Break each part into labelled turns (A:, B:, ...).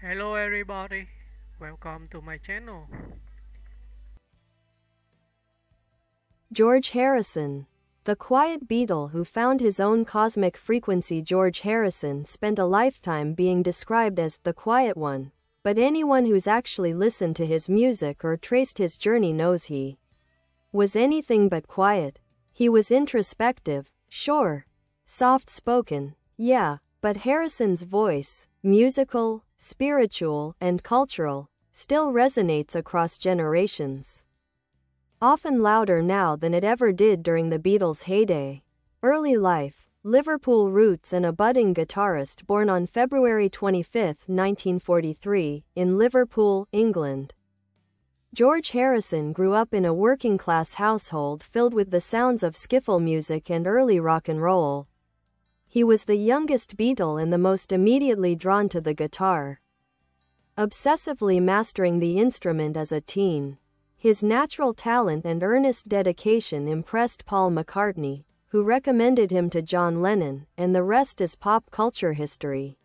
A: Hello everybody, welcome to my channel.
B: George Harrison. The quiet Beatle who found his own cosmic frequency. George Harrison spent a lifetime being described as the quiet one, but anyone who's actually listened to his music or traced his journey knows he was anything but quiet. He was introspective, sure, soft-spoken, yeah, but Harrison's voice, musical, spiritual, and cultural, still resonates across generations. Often louder now than it ever did during the Beatles' heyday. Early life, Liverpool roots and a budding guitarist born on February 25, 1943, in Liverpool, England. George Harrison grew up in a working-class household filled with the sounds of skiffle music and early rock and roll. He was the youngest Beatle and the most immediately drawn to the guitar, obsessively mastering the instrument as a teen. His natural talent and earnest dedication impressed Paul McCartney, who recommended him to John Lennon, and the rest is pop culture history.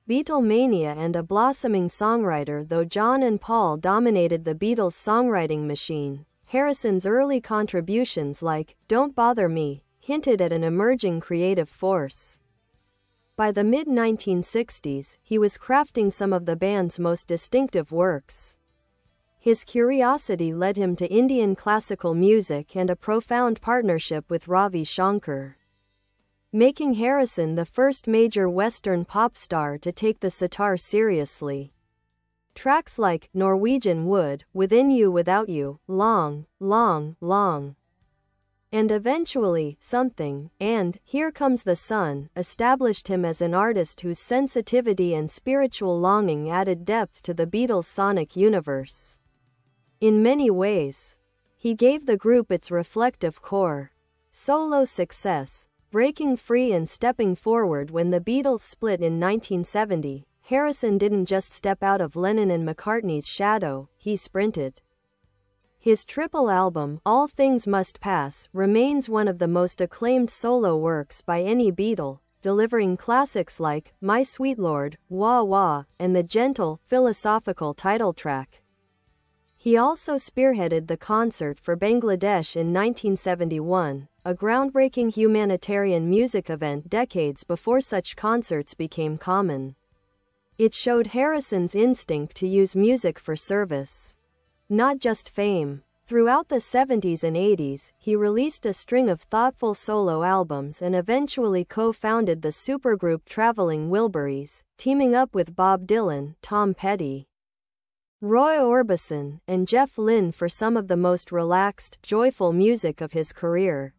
B: Beatlemania and a blossoming songwriter. Though John and Paul dominated the Beatles' songwriting machine, Harrison's early contributions like "Don't Bother Me" hinted at an emerging creative force. By the mid-1960s, he was crafting some of the band's most distinctive works. His curiosity led him to Indian classical music and a profound partnership with Ravi Shankar, making Harrison the first major Western pop star to take the sitar seriously. Tracks like Norwegian Wood, Within You Without You, Long, Long, Long, and eventually Something, and Here Comes the Sun established him as an artist whose sensitivity and spiritual longing added depth to the Beatles' sonic universe. In many ways, he gave the group its reflective core. Solo success. Breaking free and stepping forward. When the Beatles split in 1970, Harrison didn't just step out of Lennon and McCartney's shadow, he sprinted. His triple album, All Things Must Pass, remains one of the most acclaimed solo works by any Beatle, delivering classics like My Sweet Lord, Wah Wah, and the gentle, philosophical title track. He also spearheaded the concert for Bangladesh in 1971, a groundbreaking humanitarian music event decades before such concerts became common. It showed Harrison's instinct to use music for service, not just fame. Throughout the 70s and 80s, he released a string of thoughtful solo albums and eventually co-founded the supergroup Traveling Wilburys, teaming up with Bob Dylan, Tom Petty, Roy Orbison, and Jeff Lynne for some of the most relaxed, joyful music of his career.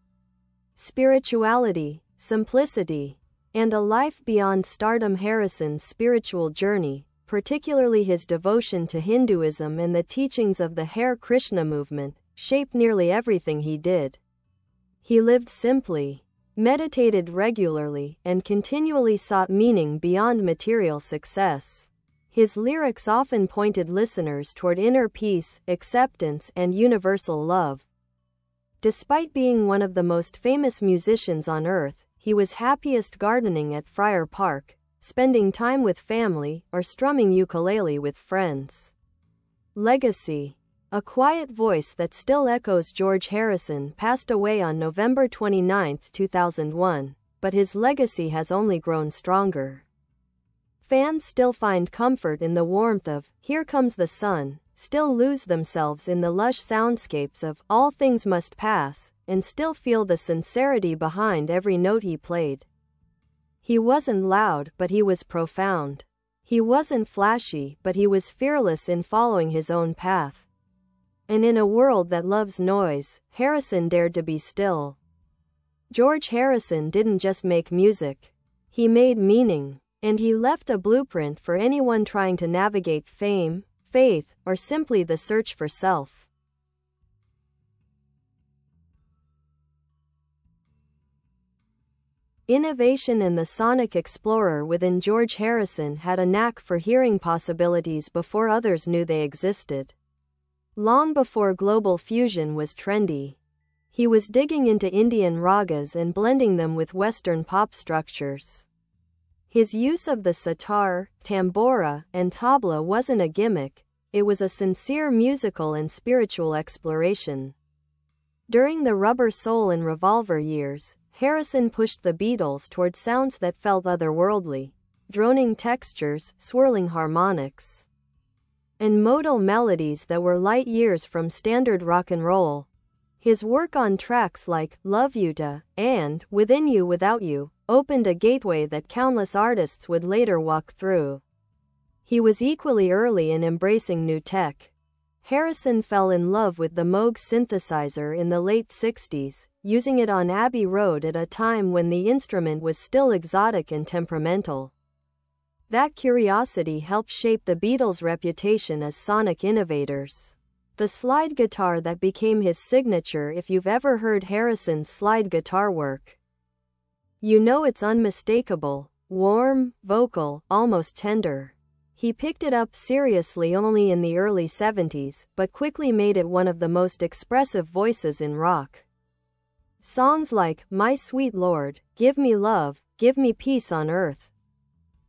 B: Spirituality, simplicity, and a life beyond stardom. Harrison's spiritual journey, particularly his devotion to Hinduism and the teachings of the Hare Krishna movement, shaped nearly everything he did. He lived simply, meditated regularly, and continually sought meaning beyond material success. His lyrics often pointed listeners toward inner peace, acceptance, and universal love. Despite being one of the most famous musicians on earth, he was happiest gardening at Friar Park, spending time with family, or strumming ukulele with friends. Legacy. A quiet voice that still echoes. George Harrison passed away on November 29, 2001, but his legacy has only grown stronger. Fans still find comfort in the warmth of Here Comes the Sun, still lose themselves in the lush soundscapes of All Things Must Pass, and still feel the sincerity behind every note he played. He wasn't loud, but he was profound. He wasn't flashy, but he was fearless in following his own path. And in a world that loves noise, Harrison dared to be still. George Harrison didn't just make music. He made meaning. And he left a blueprint for anyone trying to navigate fame, faith, or simply the search for self. Innovation. And the sonic explorer within George Harrison had a knack for hearing possibilities before others knew they existed. Long before global fusion was trendy, he was digging into Indian ragas and blending them with Western pop structures. His use of the sitar, tambora, and tabla wasn't a gimmick, it was a sincere musical and spiritual exploration. During the Rubber Soul and Revolver years, Harrison pushed the Beatles toward sounds that felt otherworldly, droning textures, swirling harmonics, and modal melodies that were light years from standard rock and roll. His work on tracks like Love You To and Within You Without You opened a gateway that countless artists would later walk through. He was equally early in embracing new tech. Harrison fell in love with the Moog synthesizer in the late 60s, using it on Abbey Road at a time when the instrument was still exotic and temperamental. That curiosity helped shape the Beatles' reputation as sonic innovators. The slide guitar that became his signature. If you've ever heard Harrison's slide guitar work, you know it's unmistakable, warm, vocal, almost tender. He picked it up seriously only in the early 70s, but quickly made it one of the most expressive voices in rock. Songs like My Sweet Lord, Give Me Love, Give Me Peace on Earth,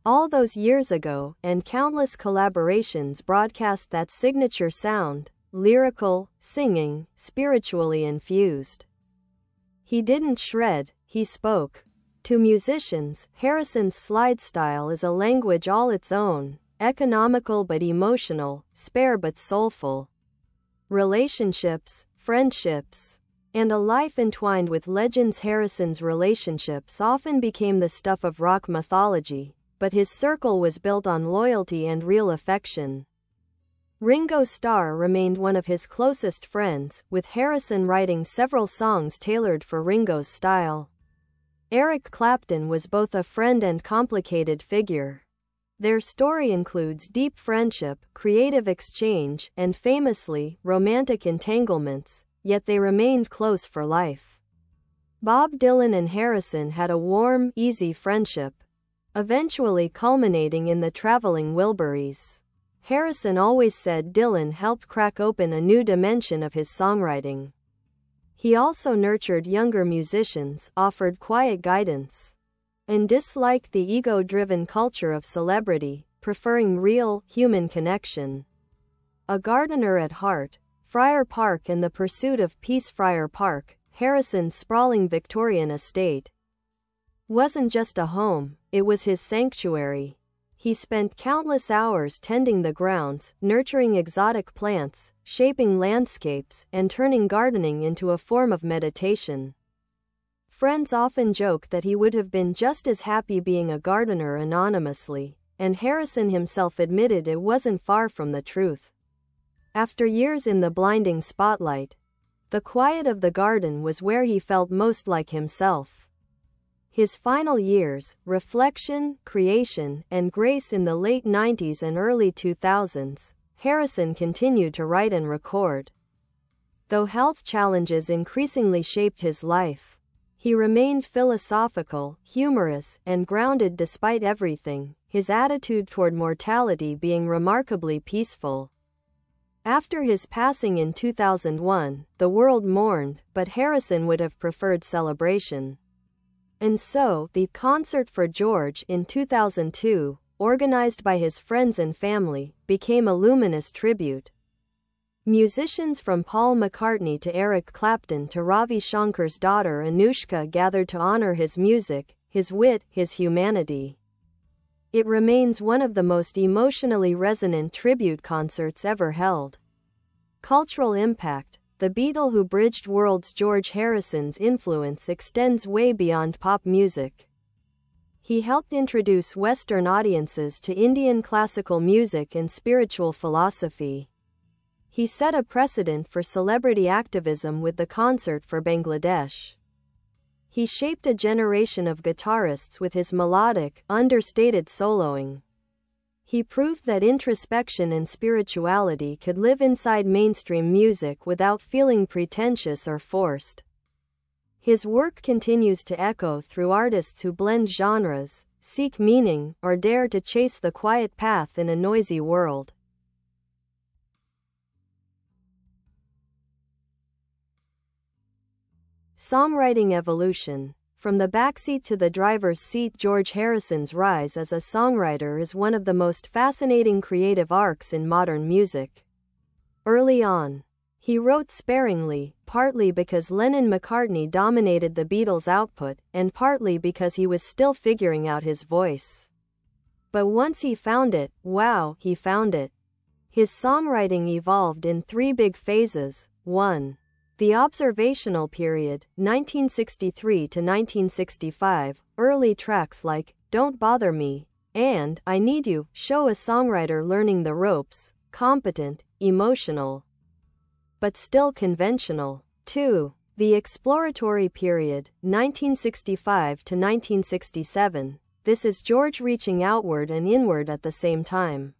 B: all those years ago, and countless collaborations broadcast that signature sound, lyrical, singing, spiritually infused. He didn't shred, he spoke. To musicians, Harrison's slide style is a language all its own, economical but emotional, spare but soulful. Relationships, friendships, and a life entwined with legends. Harrison's relationships often became the stuff of rock mythology, but his circle was built on loyalty and real affection. Ringo Starr remained one of his closest friends, with Harrison writing several songs tailored for Ringo's style. Eric Clapton was both a friend and complicated figure. Their story includes deep friendship, creative exchange, and famously, romantic entanglements, yet they remained close for life. Bob Dylan and Harrison had a warm, easy friendship, eventually culminating in the Traveling Wilburys. Harrison always said Dylan helped crack open a new dimension of his songwriting. He also nurtured younger musicians, offered quiet guidance, and disliked the ego-driven culture of celebrity, preferring real, human connection. A gardener at heart, Friar Park and the Pursuit of Peace. Friar Park, Harrison's sprawling Victorian estate, wasn't just a home, it was his sanctuary. He spent countless hours tending the grounds, nurturing exotic plants, shaping landscapes, and turning gardening into a form of meditation. Friends often joke that he would have been just as happy being a gardener anonymously, and Harrison himself admitted it wasn't far from the truth. After years in the blinding spotlight, the quiet of the garden was where he felt most like himself. His final years, reflection, creation, and grace. In the late 90s and early 2000s, Harrison continued to write and record. Though health challenges increasingly shaped his life, he remained philosophical, humorous, and grounded despite everything, his attitude toward mortality being remarkably peaceful. After his passing in 2001, the world mourned, but Harrison would have preferred celebration. And so, the Concert for George in 2002, organized by his friends and family, became a luminous tribute. Musicians from Paul McCartney to Eric Clapton to Ravi Shankar's daughter Anushka gathered to honor his music, his wit, his humanity. It remains one of the most emotionally resonant tribute concerts ever held. Cultural impact. The Beatle who bridged worlds. George Harrison's influence extends way beyond pop music. He helped introduce Western audiences to Indian classical music and spiritual philosophy. He set a precedent for celebrity activism with the Concert for Bangladesh. He shaped a generation of guitarists with his melodic, understated soloing. He proved that introspection and spirituality could live inside mainstream music without feeling pretentious or forced. His work continues to echo through artists who blend genres, seek meaning, or dare to chase the quiet path in a noisy world. Songwriting evolution. From the backseat to the driver's seat, George Harrison's rise as a songwriter is one of the most fascinating creative arcs in modern music. Early on, he wrote sparingly, partly because Lennon-McCartney dominated the Beatles' output, and partly because he was still figuring out his voice. But once he found it, wow, he found it. His songwriting evolved in three big phases. 1. The observational period, 1963 to 1965, early tracks like Don't Bother Me and I Need You show a songwriter learning the ropes, competent, emotional, but still conventional. 2. The exploratory period, 1965 to 1967. This is George reaching outward and inward at the same time.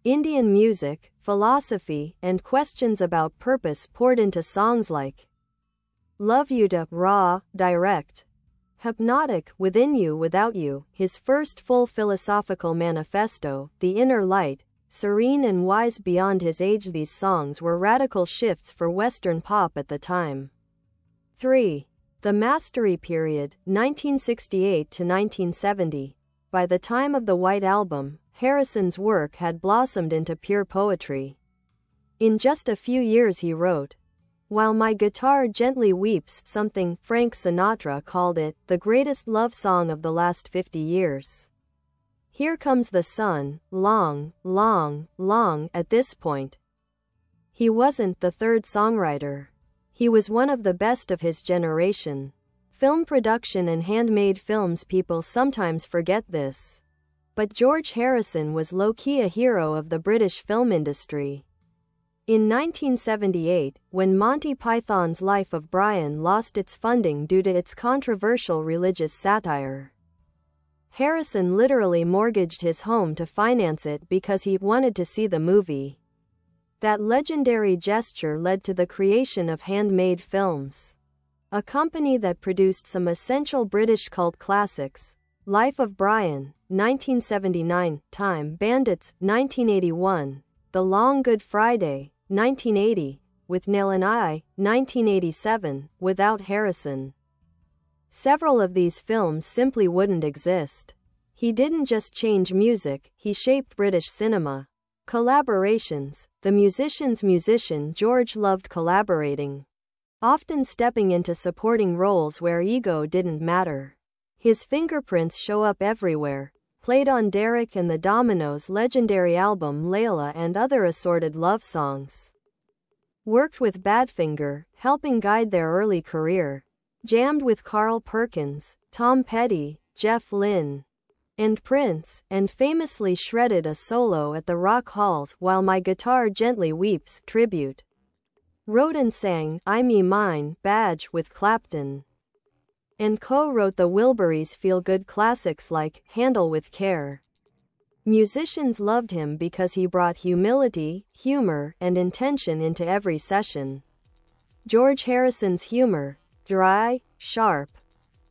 B: Indian music, philosophy, and questions about purpose poured into songs like Love You to raw, direct, hypnotic, Within You, Without You, his first full philosophical manifesto, The Inner Light, serene and wise beyond his age. These songs were radical shifts for Western pop at the time. 3. The mastery period, 1968 to 1970. By the time of the White Album, Harrison's work had blossomed into pure poetry. In just a few years he wrote, While My Guitar Gently Weeps, something Frank Sinatra called it the greatest love song of the last 50 years. Here Comes the Sun, long, long, long. At this point, he wasn't the third songwriter. He was one of the best of his generation. Film production and handmade films, people sometimes forget this. But George Harrison was low-key a hero of the British film industry. In 1978, when Monty Python's Life of Brian lost its funding due to its controversial religious satire, Harrison literally mortgaged his home to finance it because he wanted to see the movie. That legendary gesture led to the creation of Handmade Films, a company that produced some essential British cult classics: Life of Brian, 1979, Time Bandits, 1981, The Long Good Friday, 1980, With Nell and I, 1987. Without Harrison, several of these films simply wouldn't exist. He didn't just change music, he shaped British cinema. Collaborations. The musician's musician, George loved collaborating, often stepping into supporting roles where ego didn't matter. His fingerprints show up everywhere. Played on Derek and the Dominoes' legendary album Layla and other assorted love songs. Worked with Badfinger, helping guide their early career. Jammed with Carl Perkins, Tom Petty, Jeff Lynne, and Prince, and famously shredded a solo at the Rock Hall's While My Guitar Gently Weeps tribute. Wrote and sang I Me Mine Badge with Clapton, and co-wrote the Wilburys' feel-good classics like Handle with Care. Musicians loved him because he brought humility, humor, and intention into every session. George Harrison's humor, dry, sharp,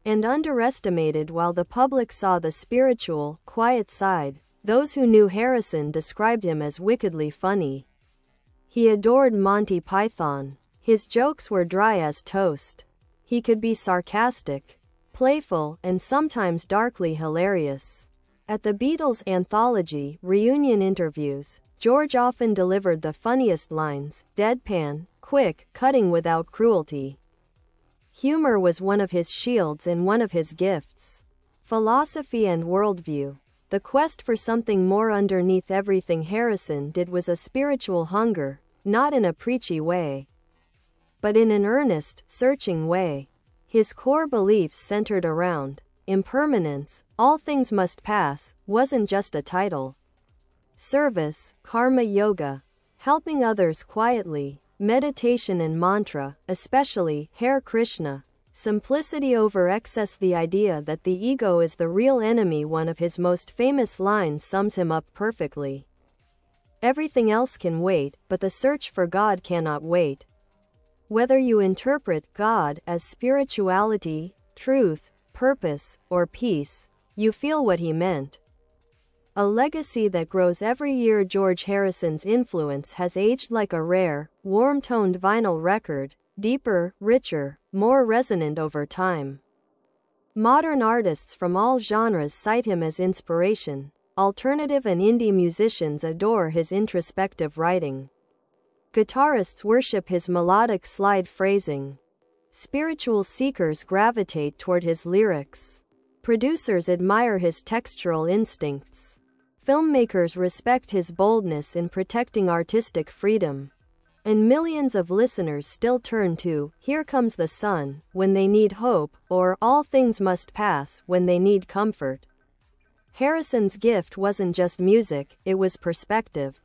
B: and underestimated, while the public saw the spiritual, quiet side. Those who knew Harrison described him as wickedly funny. He adored Monty Python. His jokes were dry as toast. He could be sarcastic, playful, and sometimes darkly hilarious. At the Beatles' anthology reunion interviews, George often delivered the funniest lines, deadpan, quick, cutting without cruelty. Humor was one of his shields and one of his gifts. Philosophy and worldview. The quest for something more underneath everything Harrison did was a spiritual hunger, not in a preachy way, but in an earnest, searching way. His core beliefs centered around impermanence, all things must pass, wasn't just a title. Service, karma yoga, helping others quietly, meditation and mantra, especially Hare Krishna, simplicity over excess, the idea that the ego is the real enemy. One of his most famous lines sums him up perfectly. Everything else can wait, but the search for God cannot wait. Whether you interpret God as spirituality, truth, purpose, or peace, you feel what he meant. A legacy that grows every year. George Harrison's influence has aged like a rare, warm-toned vinyl record, deeper, richer, more resonant over time. Modern artists from all genres cite him as inspiration. Alternative and indie musicians adore his introspective writing. Guitarists worship his melodic slide phrasing. Spiritual seekers gravitate toward his lyrics. Producers admire his textural instincts. Filmmakers respect his boldness in protecting artistic freedom. And millions of listeners still turn to "Here Comes the Sun" when they need hope, or "All Things Must Pass" when they need comfort. Harrison's gift wasn't just music, it was perspective.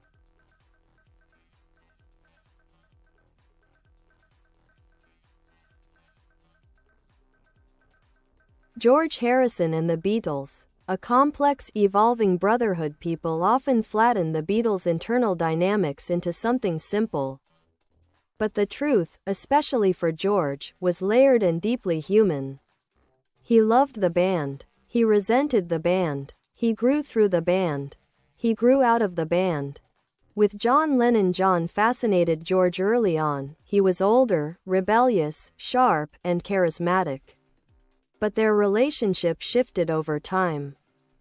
B: George Harrison and the Beatles. A complex, evolving brotherhood. People often flatten the Beatles' internal dynamics into something simple. But the truth, especially for George, was layered and deeply human. He loved the band. He resented the band. He grew through the band. He grew out of the band. With John Lennon, John fascinated George early on. He was older, rebellious, sharp, and charismatic. But their relationship shifted over time.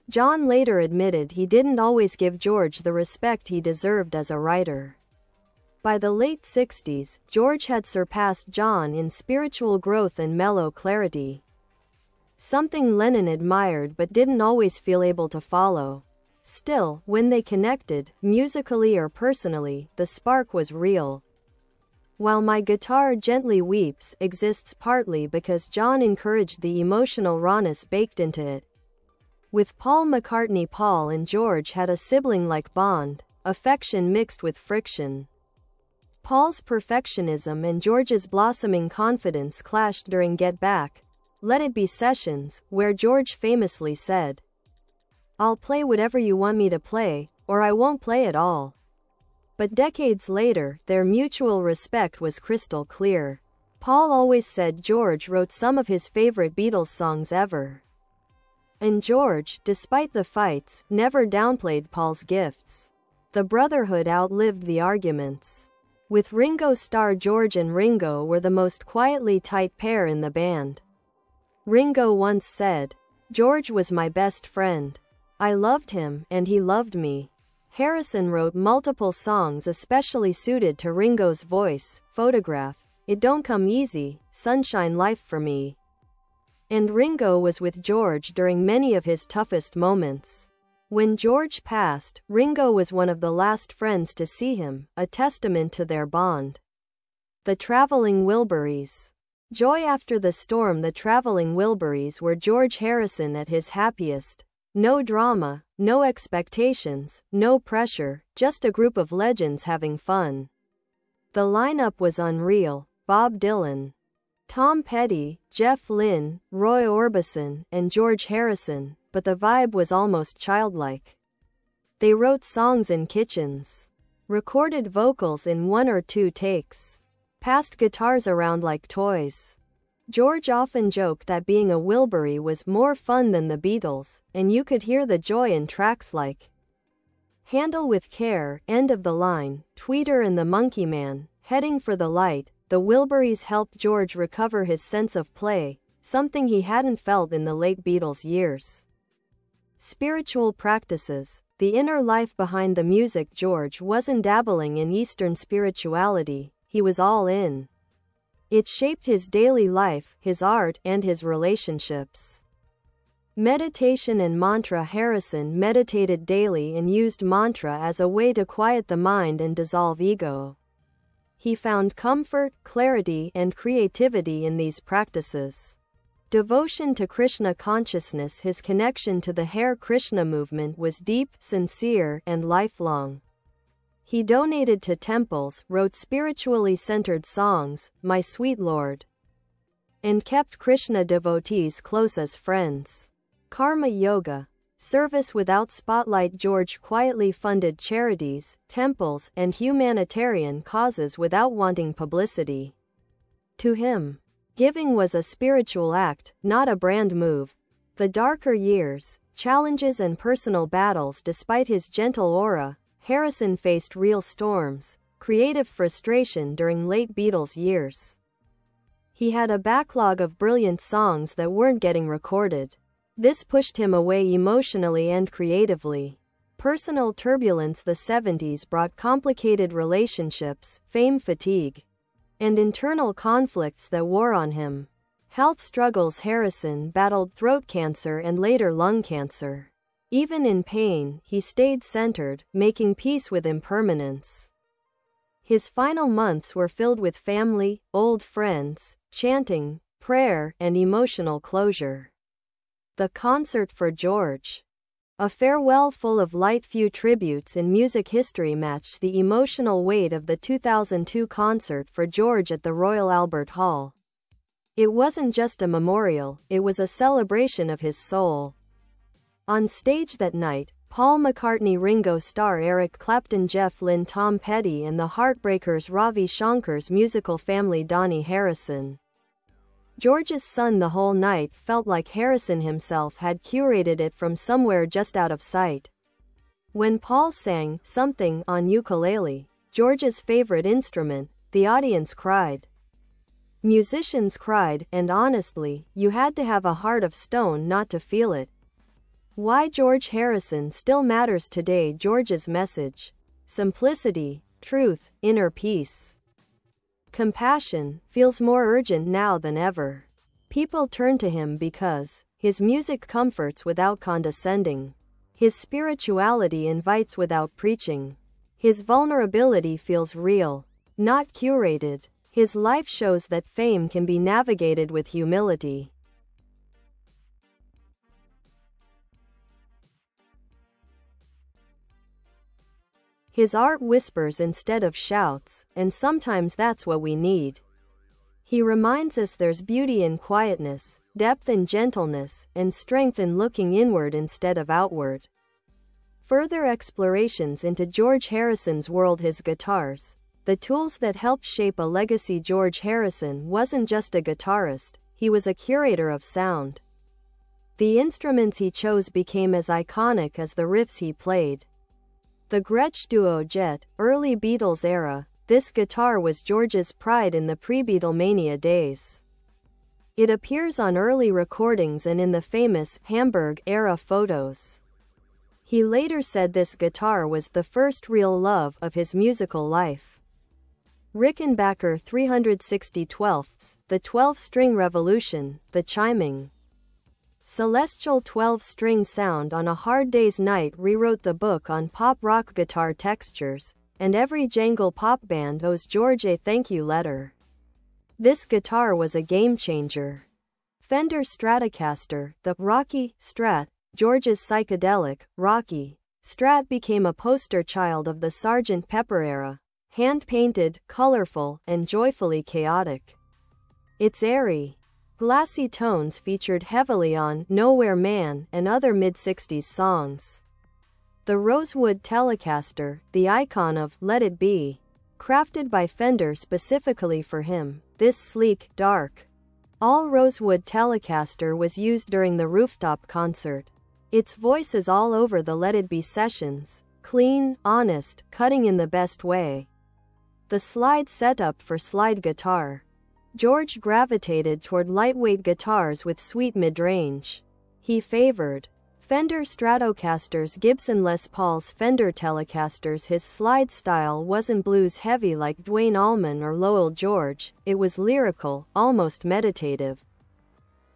B: John later admitted he didn't always give George the respect he deserved as a writer. By the late 60s, George had surpassed John in spiritual growth and mellow clarity. Something Lennon admired but didn't always feel able to follow. Still, when they connected, musically or personally, the spark was real. While My Guitar Gently Weeps exists partly because John encouraged the emotional rawness baked into it. With Paul McCartney, Paul and George had a sibling-like bond, affection mixed with friction. Paul's perfectionism and George's blossoming confidence clashed during Get Back, Let It Be sessions, where George famously said, "I'll play whatever you want me to play, or I won't play at all." But decades later, their mutual respect was crystal clear. Paul always said George wrote some of his favorite Beatles songs ever. And George, despite the fights, never downplayed Paul's gifts. The brotherhood outlived the arguments. With Ringo Starr, George and Ringo were the most quietly tight pair in the band. Ringo once said, "George was my best friend. I loved him, and he loved me." Harrison wrote multiple songs especially suited to Ringo's voice: Photograph, It Don't Come Easy, Sunshine Life for Me. And Ringo was with George during many of his toughest moments. When George passed, Ringo was one of the last friends to see him, a testament to their bond. The Traveling Wilburys. Joy after the storm. The Traveling Wilburys were George Harrison at his happiest. No drama, no expectations, no pressure, just a group of legends having fun. The lineup was unreal: Bob Dylan, Tom Petty, Jeff Lynne, Roy Orbison, and George Harrison, but the vibe was almost childlike. They wrote songs in kitchens, recorded vocals in 1 or 2 takes, passed guitars around like toys. George often joked that being a Wilbury was more fun than the Beatles, and you could hear the joy in tracks like Handle with Care, End of the Line, Tweeter and the Monkey Man, Heading for the Light. The Wilburys helped George recover his sense of play, something he hadn't felt in the late Beatles years. Spiritual practices. The inner life behind the music. George wasn't dabbling in Eastern spirituality, he was all in. It shaped his daily life, his art, and his relationships. Meditation and mantra. Harrison meditated daily and used mantra as a way to quiet the mind and dissolve ego. He found comfort, clarity, and creativity in these practices. Devotion to Krishna consciousness. His connection to the Hare Krishna movement was deep, sincere, and lifelong. He donated to temples, wrote spiritually centered songs, My Sweet Lord, and kept Krishna devotees close as friends. Karma Yoga. Service without spotlight. George quietly funded charities, temples, and humanitarian causes without wanting publicity. To him, giving was a spiritual act, not a brand move. The darker years, challenges and personal battles. Despite his gentle aura, Harrison faced real storms, creative frustration during late Beatles years. He had a backlog of brilliant songs that weren't getting recorded. This pushed him away emotionally and creatively. Personal turbulence. The 70s brought complicated relationships, fame fatigue, and internal conflicts that wore on him. Health struggles. Harrison battled throat cancer and later lung cancer. Even in pain, he stayed centered, making peace with impermanence. His final months were filled with family, old friends, chanting, prayer, and emotional closure. The concert for George. A farewell full of light. Few tributes in music history matched the emotional weight of the 2002 concert for George at the Royal Albert Hall. It wasn't just a memorial, it was a celebration of his soul. On stage that night, Paul McCartney, Ringo Starr, Eric Clapton, Jeff Lynne, Tom Petty, and the Heartbreakers, Ravi Shankar's musical family, Dhani Harrison. George's son. The whole night felt like Harrison himself had curated it from somewhere just out of sight. When Paul sang Something on ukulele, George's favorite instrument, the audience cried. Musicians cried, and honestly, you had to have a heart of stone not to feel it. Why George Harrison still matters today. George's message: simplicity, truth, inner peace, compassion, feels more urgent now than ever. People turn to him because his music comforts without condescending. His spirituality invites without preaching. His vulnerability feels real, not curated. His life shows that fame can be navigated with humility. His art whispers instead of shouts, and sometimes that's what we need. He reminds us there's beauty in quietness, depth in gentleness, and strength in looking inward instead of outward. Further explorations into George Harrison's world. His guitars, the tools that helped shape a legacy. George Harrison wasn't just a guitarist, he was a curator of sound. The instruments he chose became as iconic as the riffs he played. The Gretsch duo Jet, early Beatles era, this guitar was George's pride in the pre-Beatlemania days. It appears on early recordings and in the famous Hamburg-era photos. He later said this guitar was the first real love of his musical life. Rickenbacker 360 twelfths, the 12-string revolution, the chiming, celestial 12-string sound on a hard day's night rewrote the book on pop rock guitar textures, and every jangle pop band owes George a thank you letter. This guitar was a game-changer. Fender Stratocaster, the Rocky Strat, George's psychedelic, Rocky Strat became a poster child of the Sgt. Pepper era, hand-painted, colorful, and joyfully chaotic. Its airy, glassy tones featured heavily on Nowhere Man and other mid-60s songs. The Rosewood Telecaster, the icon of Let It Be, crafted by Fender specifically for him, this sleek, dark, all-rosewood Telecaster was used during the rooftop concert. Its voice is all over the Let It Be sessions, clean, honest, cutting in the best way. The slide setup for slide guitar. George gravitated toward lightweight guitars with sweet mid-range. He favored Fender Stratocasters, Gibson Les Pauls, Fender Telecasters. His slide style wasn't blues-heavy like Duane Allman or Lowell George, it was lyrical, almost meditative.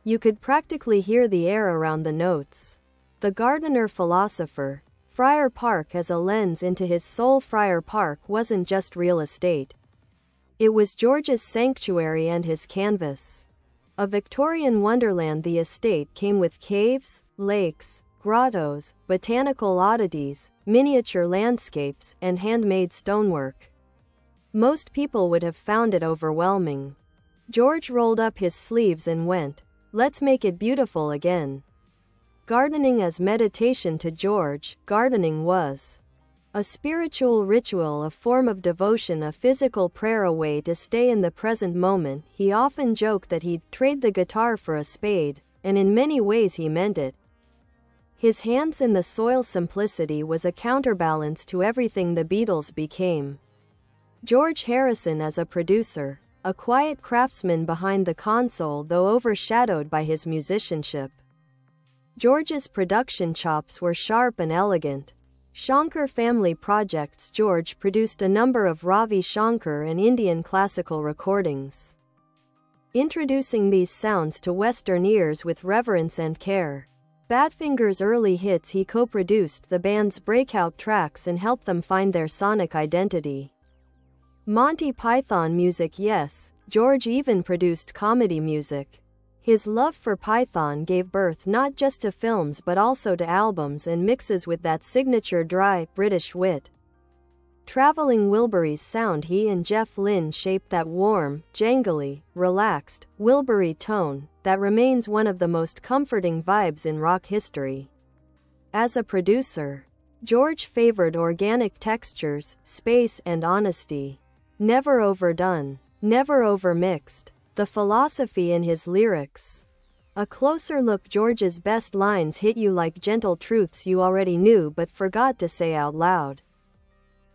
B: You could practically hear the air around the notes. The Gardiner philosopher, Friar Park as a lens into his soul. Friar Park wasn't just real estate. It was George's sanctuary and his canvas. A Victorian wonderland. The estate came with caves, lakes, grottos, botanical oddities, miniature landscapes, and handmade stonework. Most people would have found it overwhelming. George rolled up his sleeves and went, "Let's make it beautiful again." Gardening as meditation. To George, gardening was a spiritual ritual, a form of devotion, a physical prayer, a way to stay in the present moment. He often joked that he'd trade the guitar for a spade, and in many ways he meant it. His hands in the soil. Simplicity was a counterbalance to everything the Beatles became. George Harrison as a producer. a quiet craftsman behind the console though overshadowed by his musicianship. George's production chops were sharp and elegant. Shankar family projects. George produced a number of Ravi Shankar and Indian classical recordings, introducing these sounds to Western ears with reverence and care. Badfinger's early hits. He co-produced the band's breakout tracks and helped them find their sonic identity. Monty Python music. Yes, George even produced comedy music. His love for Python gave birth not just to films but also to albums and mixes with that signature dry, British wit. Traveling Wilbury's sound. He and Jeff Lynne shaped that warm, jangly, relaxed, Wilbury tone that remains one of the most comforting vibes in rock history. As a producer, George favored organic textures, space and honesty. Never overdone, never overmixed. The philosophy in his lyrics. A closer look. George's best lines hit you like gentle truths you already knew but forgot to say out loud.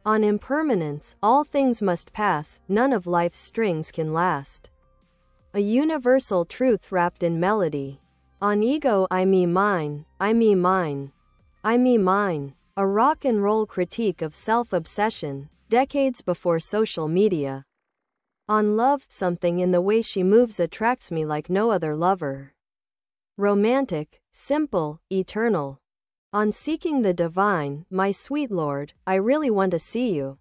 B: On impermanence, all things must pass, none of life's strings can last. A universal truth wrapped in melody. On ego. I me mine, I me mine, I me mine. A rock and roll critique of self-obsession, decades before social media. On love. Something in the way she moves attracts me like no other lover. Romantic, simple, eternal. On seeking the divine. My sweet Lord, I really want to see you.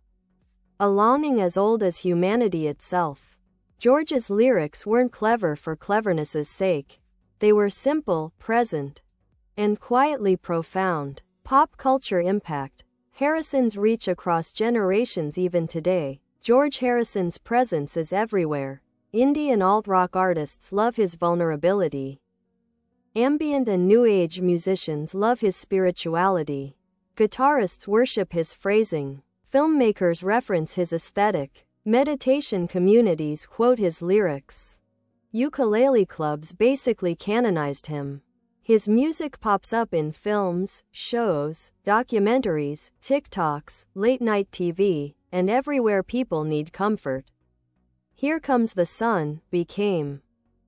B: A longing as old as humanity itself. George's lyrics weren't clever for cleverness's sake. They were simple, present, and quietly profound. Pop culture impact. Harrison's reach across generations. Even today, George Harrison's presence is everywhere. Indie and alt-rock artists love his vulnerability. Ambient and new age musicians love his spirituality. Guitarists worship his phrasing. Filmmakers reference his aesthetic. Meditation communities quote his lyrics. Ukulele clubs basically canonized him. His music pops up in films, shows, documentaries, TikToks, late-night TV, and everywhere people need comfort. Here Comes the Sun became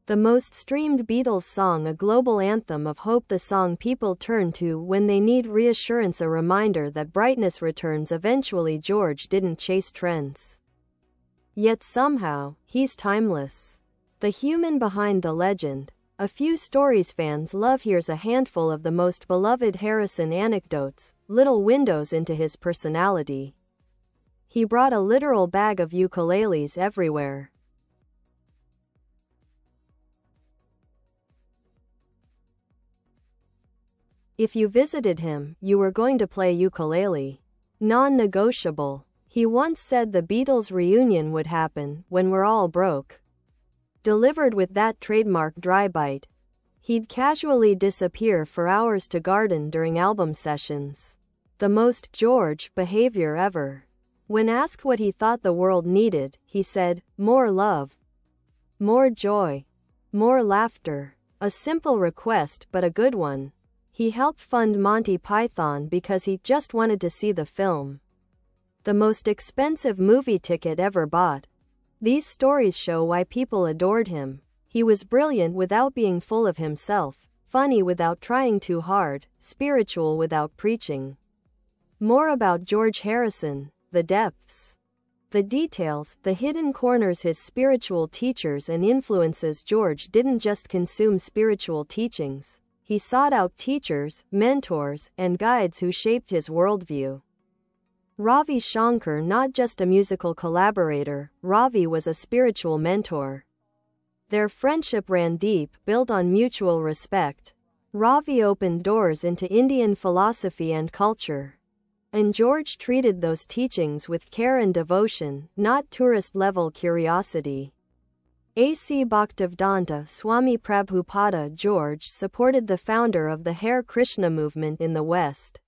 B: the most streamed Beatles song, a global anthem of hope, the song people turn to when they need reassurance, a reminder that brightness returns eventually. George didn't chase trends, yet somehow, he's timeless. The human behind the legend. A few stories fans love. Here's a handful of the most beloved Harrison anecdotes, little windows into his personality. He brought a literal bag of ukuleles everywhere. If you visited him, you were going to play ukulele. Non-negotiable. He once said the Beatles reunion would happen when we're all broke. Delivered with that trademark dry bite. He'd casually disappear for hours to garden during album sessions. The most George behavior ever. When asked what he thought the world needed, he said, more love, more joy, more laughter. A simple request but a good one. He helped fund Monty Python because he just wanted to see the film. The most expensive movie ticket ever bought. These stories show why people adored him. He was brilliant without being full of himself, funny without trying too hard, spiritual without preaching. More about George Harrison. The depths, the details, the hidden corners, his spiritual teachers and influences. George didn't just consume spiritual teachings. He sought out teachers, mentors, and guides who shaped his worldview. Ravi Shankar, not just a musical collaborator, Ravi was a spiritual mentor. Their friendship ran deep, built on mutual respect. Ravi opened doors into Indian philosophy and culture. And George treated those teachings with care and devotion, not tourist-level curiosity. A.C. Bhaktivedanta Swami Prabhupada. George supported the founder of the Hare Krishna movement in the West.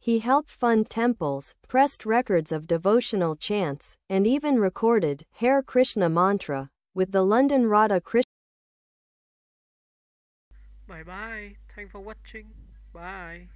B: He helped fund temples, pressed records of devotional chants, and even recorded Hare Krishna mantra with the London Radha Krishna.
A: Bye bye. Thanks for watching. Bye.